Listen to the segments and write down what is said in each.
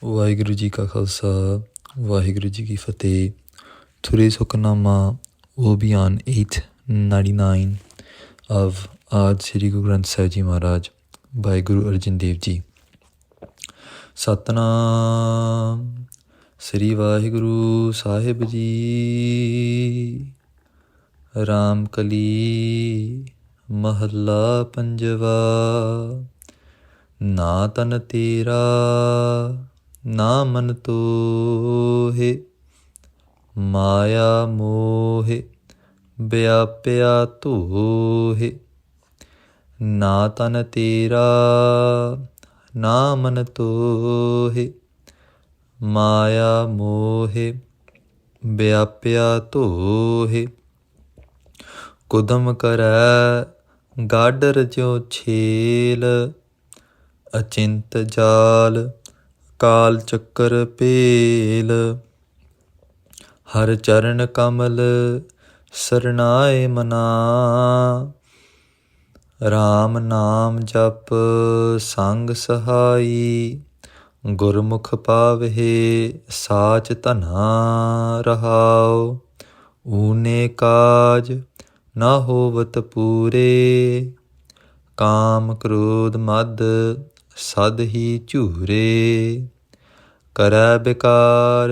ਵਾਹਿਗੁਰੂ ਜੀ ਕਾ ਖਾਲਸਾ ਵਾਹਿਗੁਰੂ ਜੀ ਕੀ ਫਤਿਹ. Today's hukamnama will be on 899 of Aaj Sri Guru Granth Sahib Ji Maharaj by Guru Arjan Dev Ji. Satnam Sri Vaheguru Sahib Ji. RAAMKALEE Mahalla Panjava. ਨਾ ਤਨ ਤੇਰਾ ਨਾ ਮਨ ਤੋਹੇ, ਮਾਇਆ ਮੋਹਿ ਵਿਆਪਿਆ ਧੋਹੇ. ਨਾ ਤਨ ਤੇਰਾ ਨਾ ਮਨ ਤੋਹੇ, ਮਾਇਆ ਮੋਹਿ ਵਿਆਪਿਆ ਧੋਹੇ. ਕੁਦਮ ਕਰੈ ਗਾਡਰ ਜਿਉ ਛੇਲ, ਅਚਿੰਤ ਜਾਲ ਕਾਲ ਚੱਕਰ ਭੇਲ. ਹਰ ਚਰਨ ਕਮਲ ਸਰਨਾਏ ਮਨਾ, ਰਾਮ ਨਾਮ ਜਪ ਸੰਗ ਸਹਾਈ. ਗੁਰਮੁਖ ਪਾਵਹਿ ਸਾਚ ਧਨਾ ਰਹਾਉ, ਊਨੇ ਕਾਜ ਨਾ ਹੋਵਤ ਪੂਰੇ. ਕਾਮ ਕ੍ਰੋਧ ਮਦ ਸਦ ਹੀ ਝੂਰੇ, ਕਰੈ ਬਿਕਾਰ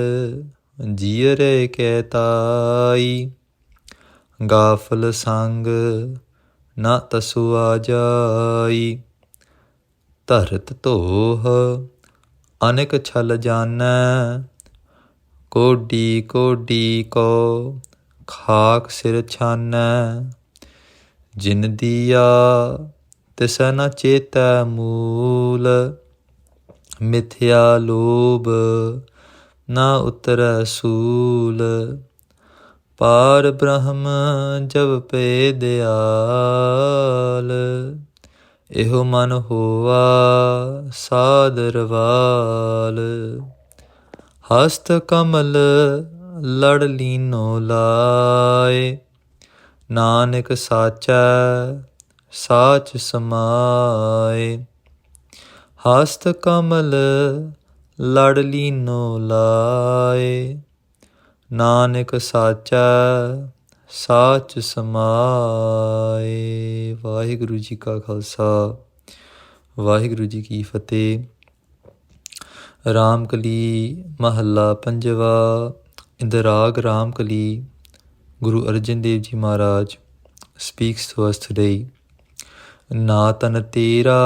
ਜੀਅਰੇ ਕੈ ਤਾਈ. ਗਾਫਲ ਸੰਗ ਨਾ ਤਸੁ ਆ ਜਾਈ, ਧਰਤ ਧੋਹ ਅਨੇਕ ਛਲ ਜਾਨੈ. ਕੋਡੀ ਕੋਡੀ ਕੋ ਖਾਕ ਸਿਰ ਛਾਨੈ, ਜਿਨ ਦੀਆ ਤਿਸੈ ਨ ਚੇਤੈ ਮੂਲ. ਮਿਥਿਆ ਲੋਭ ਨ ਉਤਰੈ ਸੂਲ, ਪਾਰ ਬ੍ਰਹਮ ਜਬ ਪੈ ਦਿਆਲ. ਇਹੋ ਮਨ ਹੋਵਾ ਸਾਦਰਵਾਲ, ਹਸਤ ਕਮਲ ਲੜ ਲੀਨੋ ਲਾਏ. ਨਾਨਕ ਸਾਚੈ ਸਾਚ ਸਮਾਏ, ਹਸਤ ਕਮਲ ਲੜ ਲੀਨੋ ਲਾਏ. ਨਾਨਕ ਸਾਚੈ ਸਾਚ ਸਮਾਏ. ਵਾਹਿਗੁਰੂ ਜੀ ਕਾ ਖਾਲਸਾ ਵਾਹਿਗੁਰੂ ਜੀ ਕੀ ਫਤਿਹ. ਰਾਮਕਲੀ ਮਹੱਲਾ ਪੰਜਵਾ. In the Raag RAAMKALEE, Guru Arjan Dev Ji Maharaj speaks to us today. Na tan tera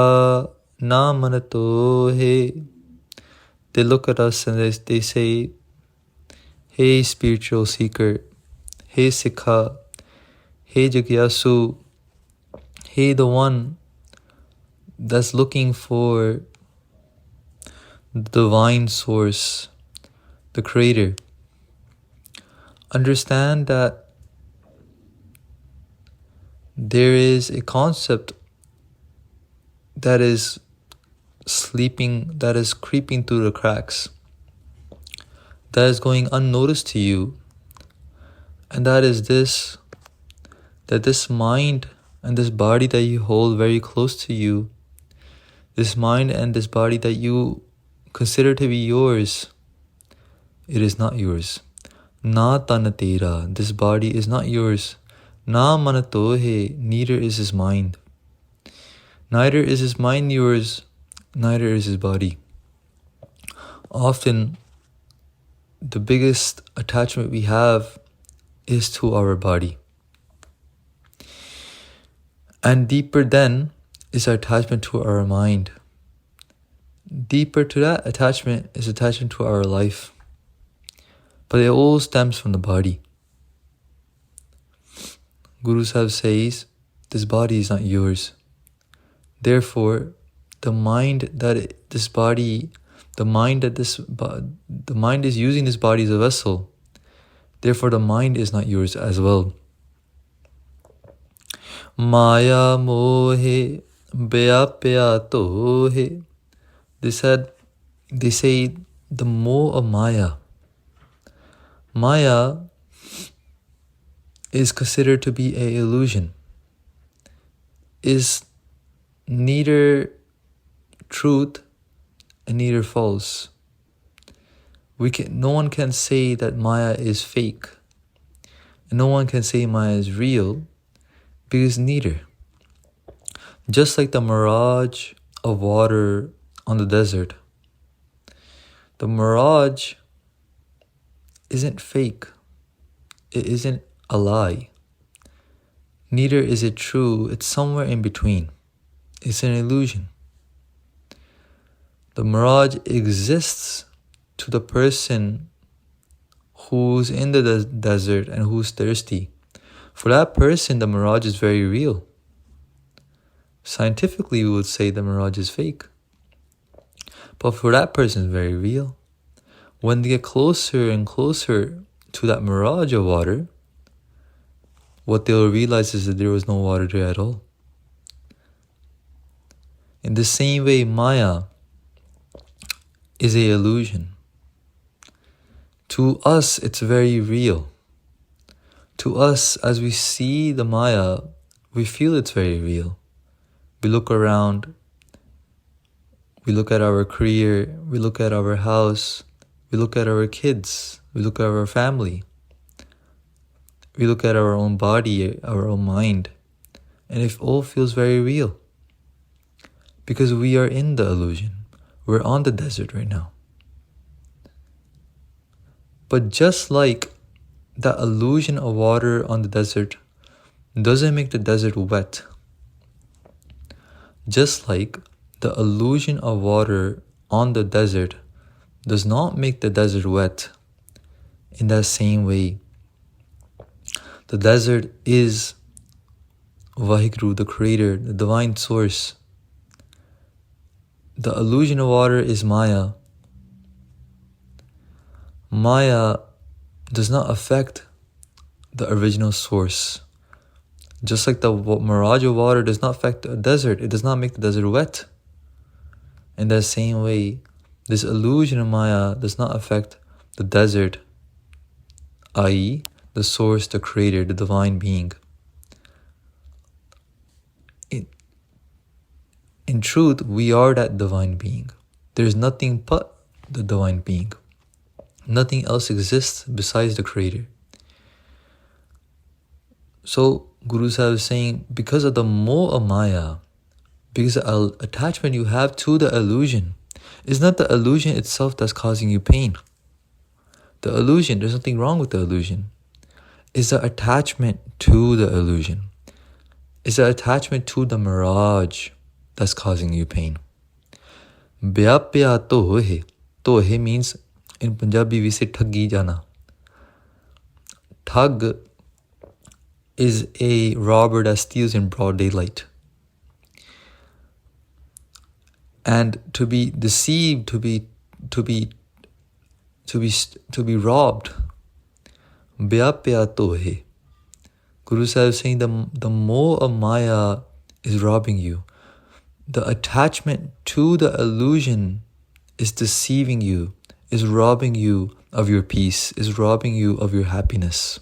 na man tohe. They look at us and they say, hey spiritual seeker, hey Sikha, hey Jagyasu, hey the one that's looking for the divine source, the creator. Understand that there is a concept that is sleeping, that is creeping through the cracks, that is going unnoticed to you, and that is this, that this mind and this body that you hold very close to you, this mind and this body that you consider to be yours, it is not yours. Na tan tera, this body is not yours. Na man tohe, neither is his mind. Neither is his mind yours, neither is his body. Often, the biggest attachment we have is to our body. And deeper then is our attachment to our mind. Deeper to that attachment is attachment to our life. But it all stems from the body. Guru Sahib says, this body is not yours. Therefore, the mind is using this body as a vessel. Therefore, the mind is not yours as well. Maya mohe vyapya tohe. They say the moh of Maya. Maya is considered to be an illusion, is neither truth and neither false. No one can say that Maya is fake. And no one can say Maya is real, because neither. Just like the mirage of water on the desert, the mirage isn't fake. It isn't a lie. Neither is it true. It's somewhere in between. It's an illusion. The mirage exists to the person who's in the desert and who's thirsty. For that person, the mirage is very real. Scientifically, we would say the mirage is fake. But for that person, it's very real. When they get closer and closer to that mirage of water, what they'll realize is that there was no water there at all. In the same way, Maya is an illusion. To us, it's very real. To us, as we see the Maya, we feel it's very real. We look around, we look at our career, we look at our house, we look at our kids, we look at our family, we look at our own body, our own mind, and it all feels very real. Because we are in the illusion. We're on the desert right now. But just like that illusion of water on the desert doesn't make the desert wet, just like the illusion of water on the desert does not make the desert wet, in that same way, the desert is Vaheguru, the creator, the divine source. The illusion of water is Maya. Maya does not affect the original source. Just like the mirage of water does not affect the desert, it does not make the desert wet. In that same way, this illusion of Maya does not affect the desert, i.e., the source, the creator, the divine being. In truth, we are that divine being. There is nothing but the divine being. Nothing else exists besides the creator. So, Guru Sahib is saying, because of the moh of Maya, because of the attachment you have to the illusion, it's not the illusion itself that's causing you pain. The illusion, there's nothing wrong with the illusion. It's the attachment to the illusion. It's the attachment to the mirage that's causing you pain. Bya pya tohe. Tohe means, in Punjabi we say thaggi jana. Thug is a robber that steals in broad daylight. And to be deceived, to be robbed. Bya pya tohe. Guru Sahib is saying the moh of Maya is robbing you. The attachment to the illusion is deceiving you, is robbing you of your peace, is robbing you of your happiness.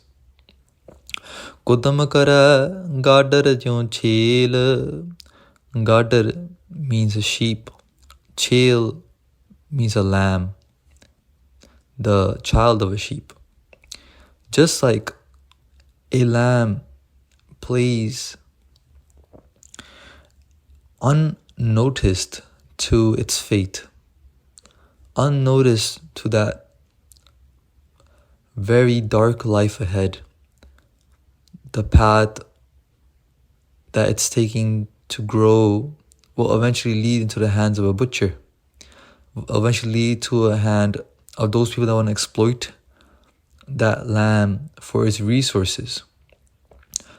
Kudam kara gadar jyon chel. Gadar means a sheep. Chel means a lamb, the child of a sheep. Just like a lamb plays unnoticed to its fate, unnoticed to that very dark life ahead, the path that it's taking to grow will eventually lead into the hands of a butcher, will eventually lead to a hand of those people that want to exploit that lamb for its resources.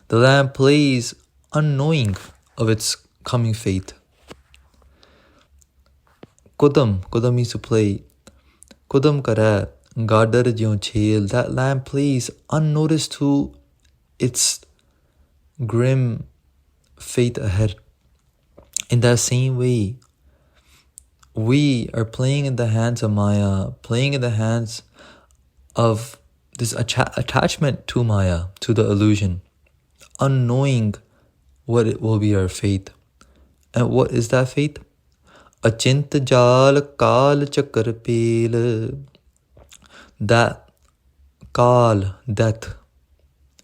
The lamb plays unknowing of its coming fate. Kodam means to play. Kodam kara gadar jyon chel. That lamb plays unnoticed to its grim fate ahead. In that same way, we are playing in the hands of Maya, playing in the hands of this attachment to Maya, to the illusion, unknowing what it will be our fate. And what is that fate? Achint jal kal chakar pel. that Kal, death,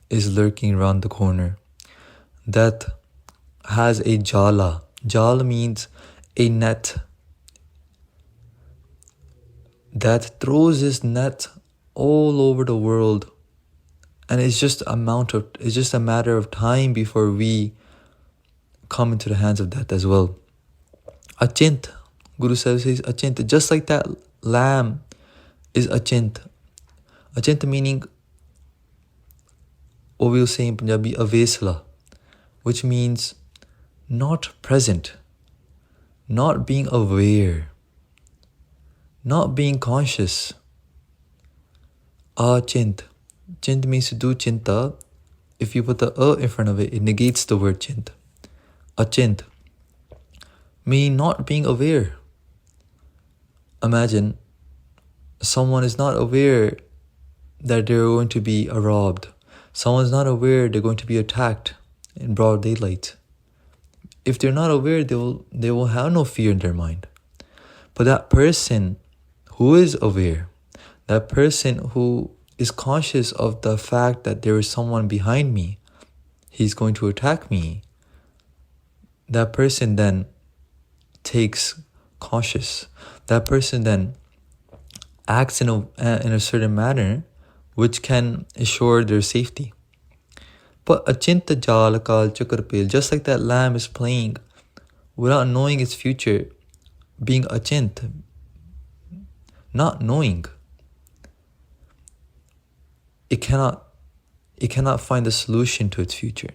is lurking around the corner. Death has a jala. Jala means a net that throws this net all over the world. And it's just a matter of time before we come into the hands of death as well. Achint, Guru Sahib says achint, just like that lamb is achint. Achint meaning, what we'll say in Punjabi, avesla, which means not present, not being aware, not being conscious. Achint. Chint means to do chinta. If you put the in front of it, it negates the word chint. Achint mean not being aware. Imagine someone is not aware that they're going to be robbed. Someone's not aware they're going to be attacked in broad daylight. If they're not aware, they will have no fear in their mind. But that person who is aware, that person who is conscious of the fact that there is someone behind me, he's going to attack me, that person then takes cautious. That person then acts in a certain manner which can assure their safety. But achinta jal kal chakarpel, just like that lamb is playing without knowing its future, being achint, not knowing, it cannot find a solution to its future.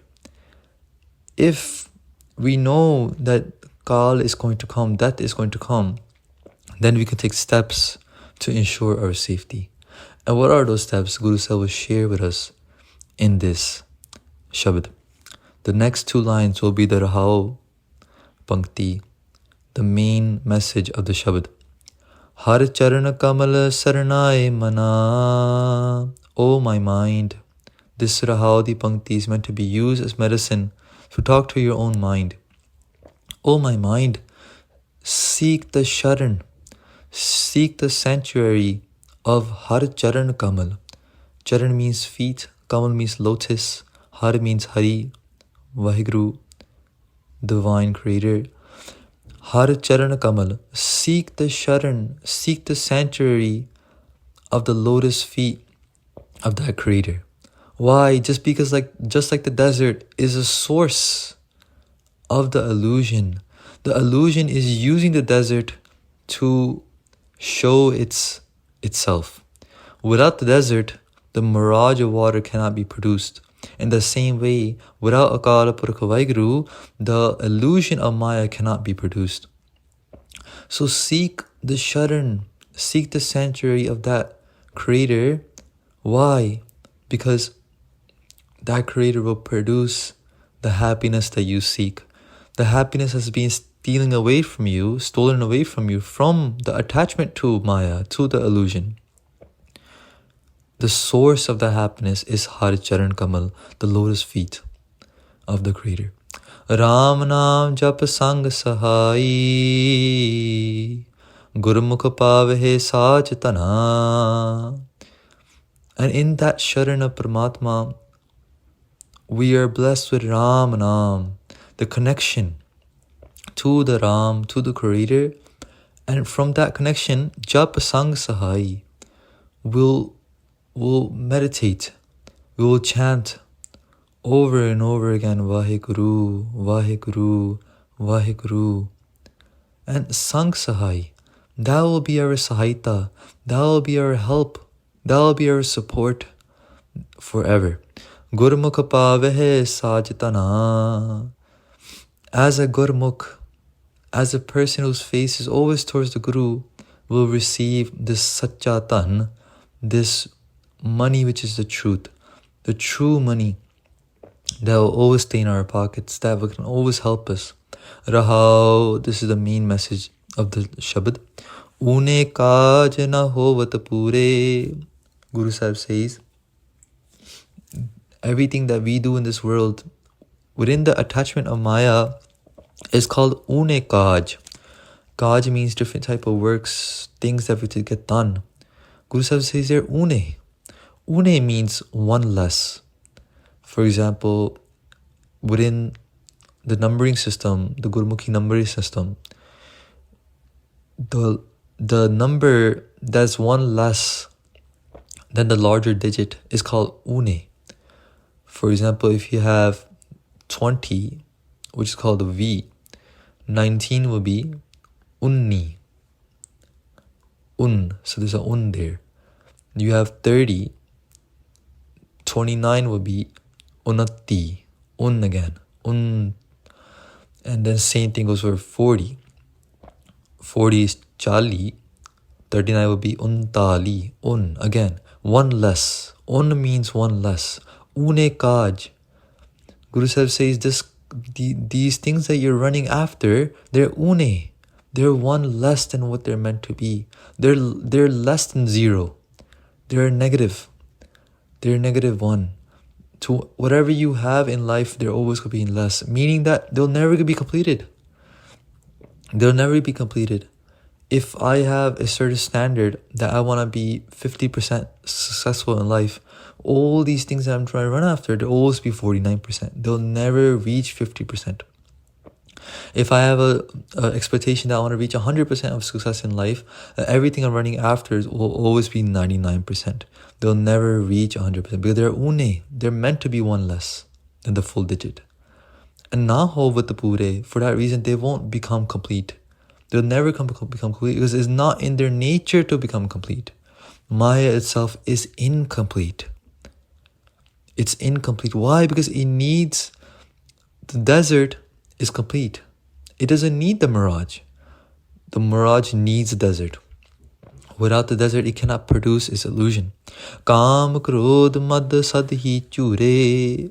If we know that Kal is going to come, death is going to come, then we can take steps to ensure our safety. And what are those steps? Guru Sahib will share with us in this Shabad. The next two lines will be the Rahao Pankti, the main message of the Shabad. Har charan kamal sarnaye mana. Oh my mind. This Rahao Pankti is meant to be used as medicine to talk to your own mind. Oh my mind, seek the sharan, seek the sanctuary of Har Charan Kamal. Charan means feet, Kamal means lotus, Har means Hari, Vaheguru, divine creator. Har Charan Kamal, seek the sharan, seek the sanctuary of the lotus feet of that creator. Why? Just like the desert is a source of the illusion. The illusion is using the desert to show itself. Without the desert, the mirage of water cannot be produced. In the same way, without Akala Purkha Vaheguru, the illusion of Maya cannot be produced. So seek the sharan, seek the sanctuary of that creator. Why? Because that creator will produce the happiness that you seek. The happiness has been stolen away from you from the attachment to Maya, to the illusion. The source of the happiness is Har Charan Kamal, the lotus feet of the creator. Ram Naam Jap Sang Sahai, Gurmukh Pavahe Sach Tana. And in that Sharan of Paramatma, we are blessed with Ram Naam, the connection to the Ram, to the Creator. And from that connection, Jap Sang Sahai, we'll meditate, we will chant over and over again, Vaheguru, Vaheguru, Vaheguru. And Sang Sahai, that will be our Sahaita, that will be our help, that will be our support forever. Gurmukh Pavahe Sajtana. As a Gurmukh, as a person whose face is always towards the Guru, will receive this Satchatan, this money which is the true money that will always stay in our pockets, that can always help us. Rahao, this is the main message of the Shabad. Une kaaj na hovat pure. Guru Sahib says, everything that we do in this world within the attachment of Maya is called une kaj. Kaj means different type of works, things that we have to get done. Guru Sahib says they're une. Une means one less. For example, within the numbering system, the Gurmukhi numbering system, the number that's one less than the larger digit is called une. For example, if you have 20, which is called a V, 19 will be unni. So there's a there. You have 30, 29 will be unatti. Again. And then same thing goes for 40. 40 is chali. 39 will be untali. Again. One less. Means one less. Une kaj. Guru Sahib says these things that you're running after, they're une. They're one less than what they're meant to be. They're less than zero. They're negative. They're negative one. To whatever you have in life, they're always going to be less. Meaning that they'll never be completed. They'll never be completed. If I have a certain standard that I want to be 50% successful in life, all these things that I'm trying to run after, they'll always be 49%. They'll never reach 50%. If I have a expectation that I want to reach 100% of success in life, everything I'm running after will always be 99%. They'll never reach 100% because they're une. They're meant to be one less than the full digit. And na ho with the pure, for that reason, they won't become complete. They'll never become complete because it's not in their nature to become complete. Maya itself is incomplete. It's incomplete. Why? Because it needs, the desert is complete. It doesn't need the mirage. The mirage needs the desert. Without the desert, it cannot produce its illusion. Kam krodh mad sadhi chure.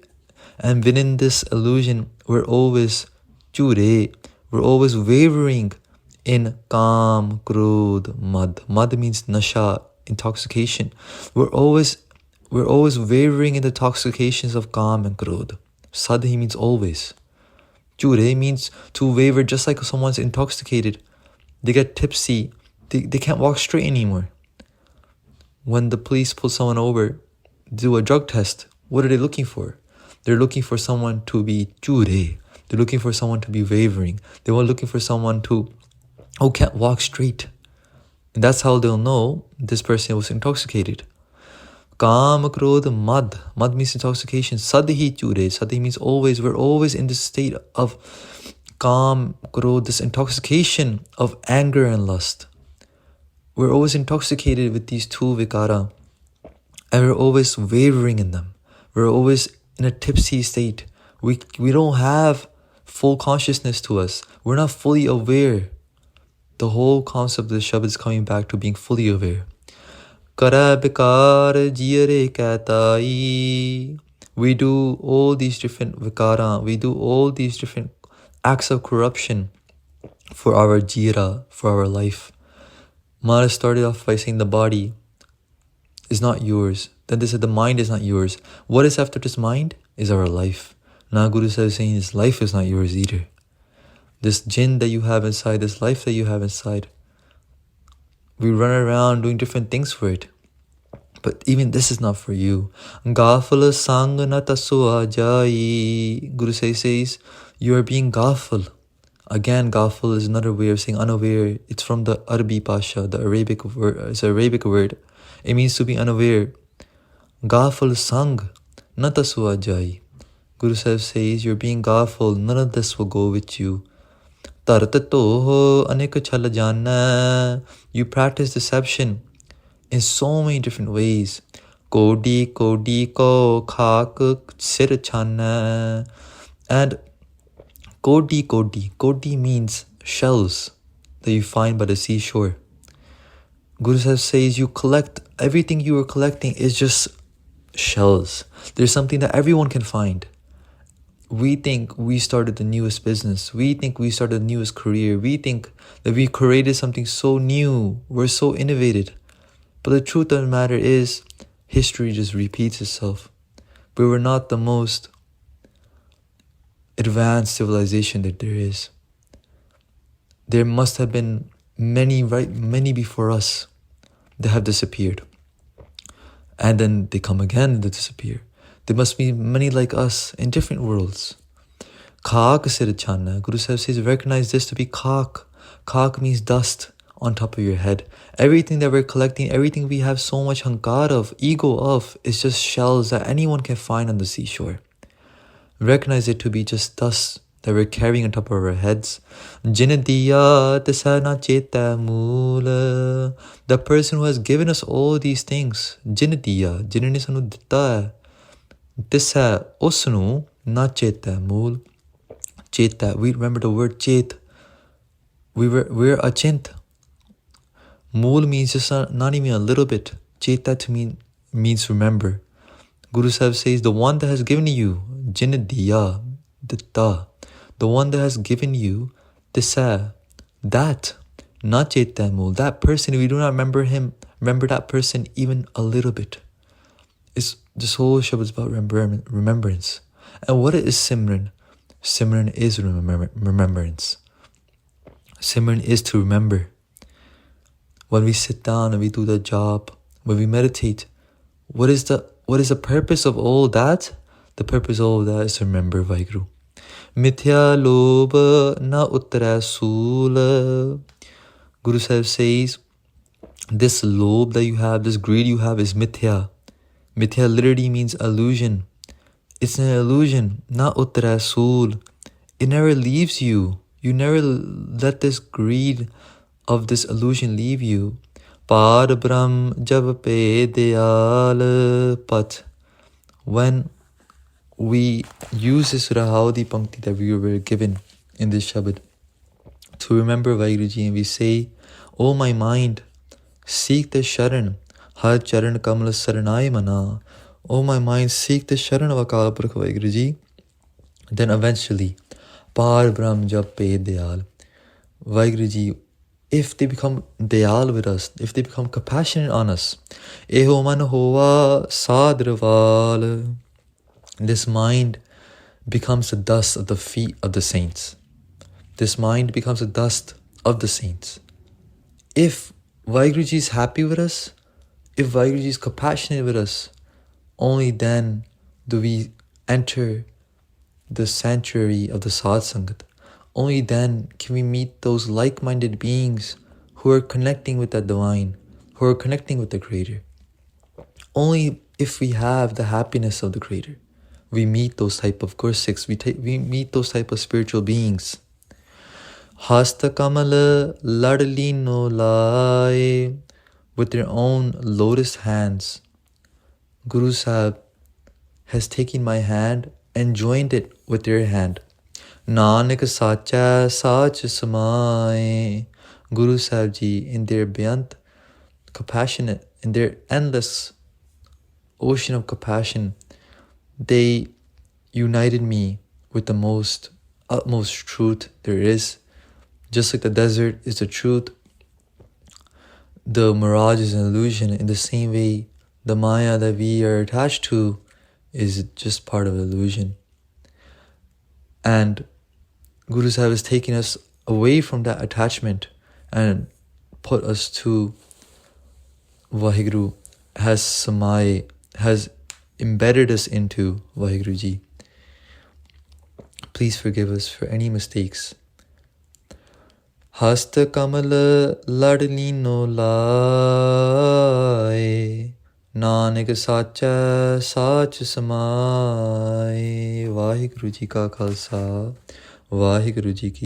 And within this illusion, we're always chure. We're always wavering in kam krodh mad. Mad means nasha, intoxication. We're always wavering in the intoxications of kam and krodh. Sadhi means always. Chure means to waver, just like someone's intoxicated. They get tipsy. They can't walk straight anymore. When the police pull someone over, do a drug test, what are they looking for? They're looking for someone to be chure. They're looking for someone to be wavering. They were looking for someone who can't walk straight. And that's how they'll know this person was intoxicated. Kam krodh mad. Mad means intoxication. Sadhi chure. Sadhi means always. We're always in this state of kam krodh, this intoxication of anger and lust. We're always intoxicated with these two vikara. And we're always wavering in them. We're always in a tipsy state. We don't have full consciousness to us. We're not fully aware. The whole concept of the Shabad is coming back to being fully aware. Kara bikar jire katai. We do all these different vikara. We do all these different acts of corruption for our jira, for our life. Mara started off by saying the body is not yours. Then they said the mind is not yours. What is after this mind is our life. Now Guru Sahib is saying this life is not yours either. This jinn that you have inside, this life that you have inside, we run around doing different things for it. But even this is not for you. Gafal sang na tasua jai. Guru Sahib says, you are being gafal. Again, gafal is another way of saying unaware. It's from the Arabic Pasha, the Arabic word. It's an Arabic word. It means to be unaware. Gafal sang na tasua jai. Guru Sahib says, you're being gafal. None of this will go with you. You practice deception in so many different ways. Kodi kodi ko khak sir chana. And kodi means shells that you find by the seashore. Guru Sahib says you collect, everything you are collecting is just shells. There's something that everyone can find. We think we started the newest business. We think we started the newest career. We think that we created something so new. We're so innovative. But the truth of the matter is, history just repeats itself. We were not the most advanced civilization that there is. There must have been many before us. they have disappeared. And then they come again and they disappear. There must be many like us in different worlds. Khak sir chana. Guru Sahib says, recognize this to be khak. Khak means dust on top of your head. Everything that we're collecting, everything we have so much hankar of, ego of, is just shells that anyone can find on the seashore. Recognize it to be just dust that we're carrying on top of our heads. Jin diya tisa na cheta moola. The person who has given us all these things. Jin diya. Jin ne sanu ditta hai. Tisa usnu na cheta mool. Cheta. We remember the word chet. We're achint. Mool means just not even a little bit. Cheta to means remember. Guru Sahib says, the one that has given you, jin diya, ditta, the one that has given you, tisa, that, not chetamul, that person, we do not remember that person even a little bit. This whole shabad is about remembrance. And what is Simran? Simran is remembrance. Simran is to remember. When we sit down and we do the job, when we meditate, what is the purpose of all that? The purpose of all that is to remember Vaheguru. Mithya loba na uttara sula. Guru Sahib says, this lobe that you have, this greed you have is mithya. Mithya literally means illusion. It's an illusion, na uttara sul. It never leaves you. You never let this greed of this illusion leave you. Par Brahm jab pe deyal pat. When we use this Rahawdi Pankti that we were given in this Shabad to remember Vaheguruji, and we say, O my mind, seek the Sharan, Har Charan Kamal Saranai Mana. O my mind, seek the Sharan of Akal Purkh Vaheguruji. Then eventually, Par Brahm jab pe deyal. Vaheguruji, if they become dayal with us, if they become compassionate on us, eho man hova sadrval. This mind becomes the dust of the feet of the saints. This mind becomes the dust of the saints. If Vaheguruji is happy with us, if Vaheguruji is compassionate with us, only then do we enter the sanctuary of the Sad Sangat. Only then can we meet those like-minded beings who are connecting with the divine, who are connecting with the Creator. Only if we have the happiness of the Creator, we meet those type of Gursikhs, we meet those type of spiritual beings. Hasta kamala ladli no lai. With their own lotus hands, Guru Sahib has taken my hand and joined it with their hand. Nanak sacha sach samai. Guru Sahib Ji, in their beyond compassionate, in their endless ocean of compassion, they united me with the utmost truth there is. Just like the desert is the truth, the mirage is an illusion. In the same way, the Maya that we are attached to is just part of illusion. And Guru Sahib has taken us away from that attachment and put us to Vaheguru, has embedded us into Vaheguruji. Please forgive us for any mistakes. Hasta kamala ladli no lai. Nanak sacha sach samai. Vaheguruji ka khalsa, Vaheguruji ki